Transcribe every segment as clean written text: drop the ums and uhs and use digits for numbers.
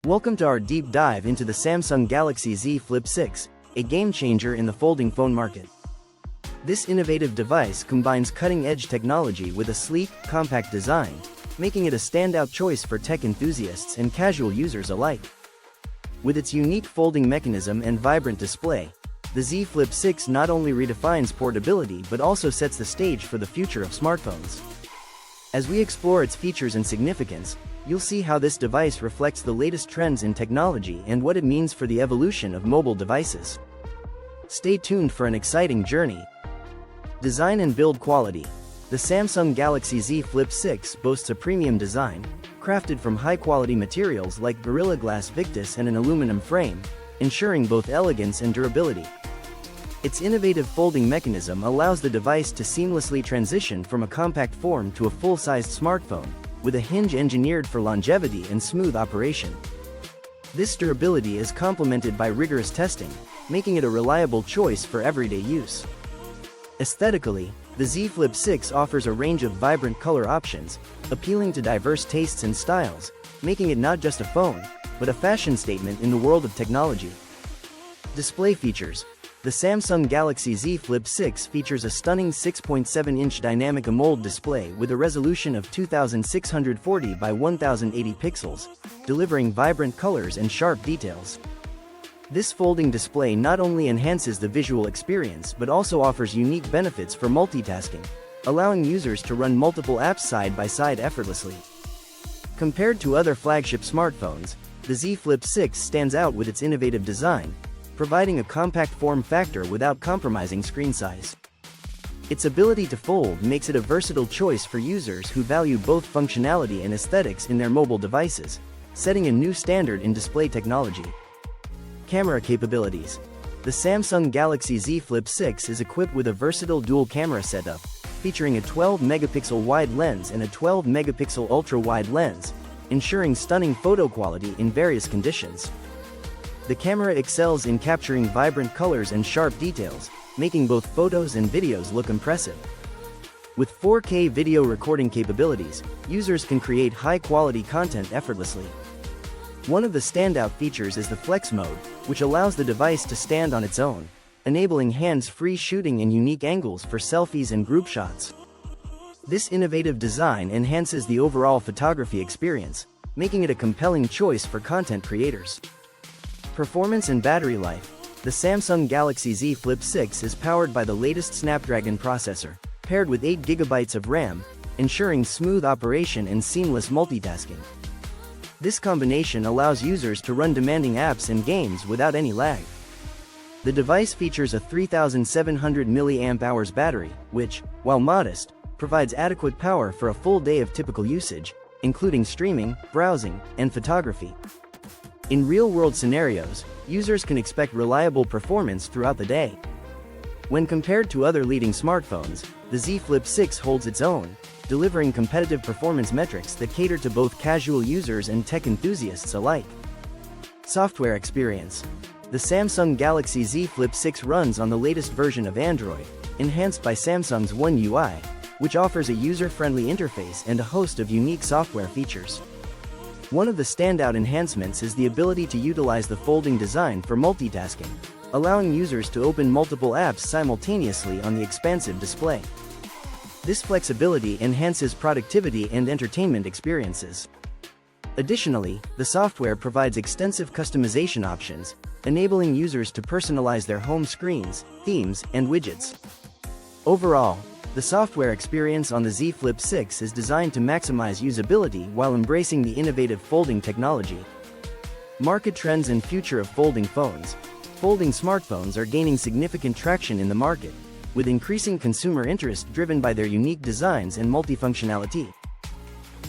Welcome to our deep dive into the Samsung Galaxy Z Flip 6, a game-changer in the folding phone market. This innovative device combines cutting-edge technology with a sleek, compact design, making it a standout choice for tech enthusiasts and casual users alike. With its unique folding mechanism and vibrant display, the Z Flip 6 not only redefines portability but also sets the stage for the future of smartphones. As we explore its features and significance, you'll see how this device reflects the latest trends in technology and what it means for the evolution of mobile devices. Stay tuned for an exciting journey. Design and build quality. The Samsung Galaxy Z Flip 6 boasts a premium design, crafted from high-quality materials like Gorilla Glass Victus and an aluminum frame, ensuring both elegance and durability. Its innovative folding mechanism allows the device to seamlessly transition from a compact form to a full-sized smartphone, with a hinge engineered for longevity and smooth operation. This durability is complemented by rigorous testing, making it a reliable choice for everyday use. Aesthetically, the Z Flip 6 offers a range of vibrant color options, appealing to diverse tastes and styles, making it not just a phone, but a fashion statement in the world of technology. Display features. The Samsung Galaxy Z Flip 6 features a stunning 6.7-inch Dynamic AMOLED display with a resolution of 2640 by 1080 pixels, delivering vibrant colors and sharp details. This folding display not only enhances the visual experience but also offers unique benefits for multitasking, allowing users to run multiple apps side by side effortlessly. Compared to other flagship smartphones, the Z Flip 6 stands out with its innovative design, providing a compact form factor without compromising screen size. Its ability to fold makes it a versatile choice for users who value both functionality and aesthetics in their mobile devices, setting a new standard in display technology. Camera capabilities. The Samsung Galaxy Z Flip 6 is equipped with a versatile dual camera setup, featuring a 12-megapixel wide lens and a 12-megapixel ultra-wide lens, ensuring stunning photo quality in various conditions. The camera excels in capturing vibrant colors and sharp details, making both photos and videos look impressive. With 4K video recording capabilities, users can create high-quality content effortlessly. One of the standout features is the Flex mode, which allows the device to stand on its own, enabling hands-free shooting and unique angles for selfies and group shots. This innovative design enhances the overall photography experience, making it a compelling choice for content creators. Performance and battery life. The Samsung Galaxy Z Flip 6 is powered by the latest Snapdragon processor, paired with 8 GB of RAM, ensuring smooth operation and seamless multitasking. This combination allows users to run demanding apps and games without any lag. The device features a 3700 mAh battery, which, while modest, provides adequate power for a full day of typical usage, including streaming, browsing, and photography. In real-world scenarios, users can expect reliable performance throughout the day. When compared to other leading smartphones, the Z Flip 6 holds its own, delivering competitive performance metrics that cater to both casual users and tech enthusiasts alike. Software experience. The Samsung Galaxy Z Flip 6 runs on the latest version of Android, enhanced by Samsung's One UI, which offers a user-friendly interface and a host of unique software features. One of the standout enhancements is the ability to utilize the folding design for multitasking, allowing users to open multiple apps simultaneously on the expansive display. This flexibility enhances productivity and entertainment experiences. Additionally, the software provides extensive customization options, enabling users to personalize their home screens, themes, and widgets. Overall, the software experience on the Z Flip 6 is designed to maximize usability while embracing the innovative folding technology. Market trends and future of folding phones. Folding smartphones are gaining significant traction in the market, with increasing consumer interest driven by their unique designs and multifunctionality.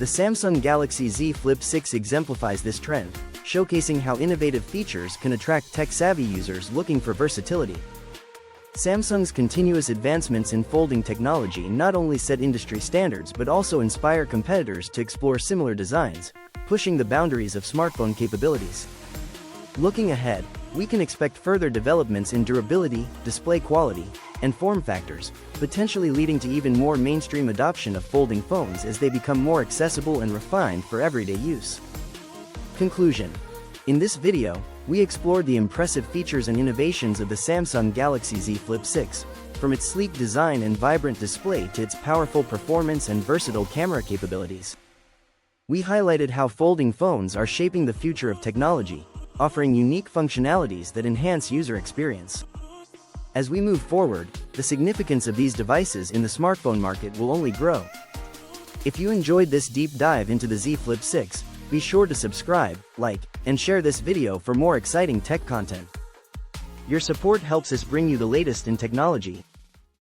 The Samsung Galaxy Z Flip 6 exemplifies this trend, showcasing how innovative features can attract tech-savvy users looking for versatility. Samsung's continuous advancements in folding technology not only set industry standards but also inspire competitors to explore similar designs, pushing the boundaries of smartphone capabilities. Looking ahead, we can expect further developments in durability, display quality, and form factors, potentially leading to even more mainstream adoption of folding phones as they become more accessible and refined for everyday use. Conclusion. In this video, we explored the impressive features and innovations of the Samsung Galaxy Z Flip 6, from its sleek design and vibrant display to its powerful performance and versatile camera capabilities. We highlighted how folding phones are shaping the future of technology, offering unique functionalities that enhance user experience. As we move forward, the significance of these devices in the smartphone market will only grow. If you enjoyed this deep dive into the Z Flip 6, be sure to subscribe, like, and share this video for more exciting tech content. Your support helps us bring you the latest in technology,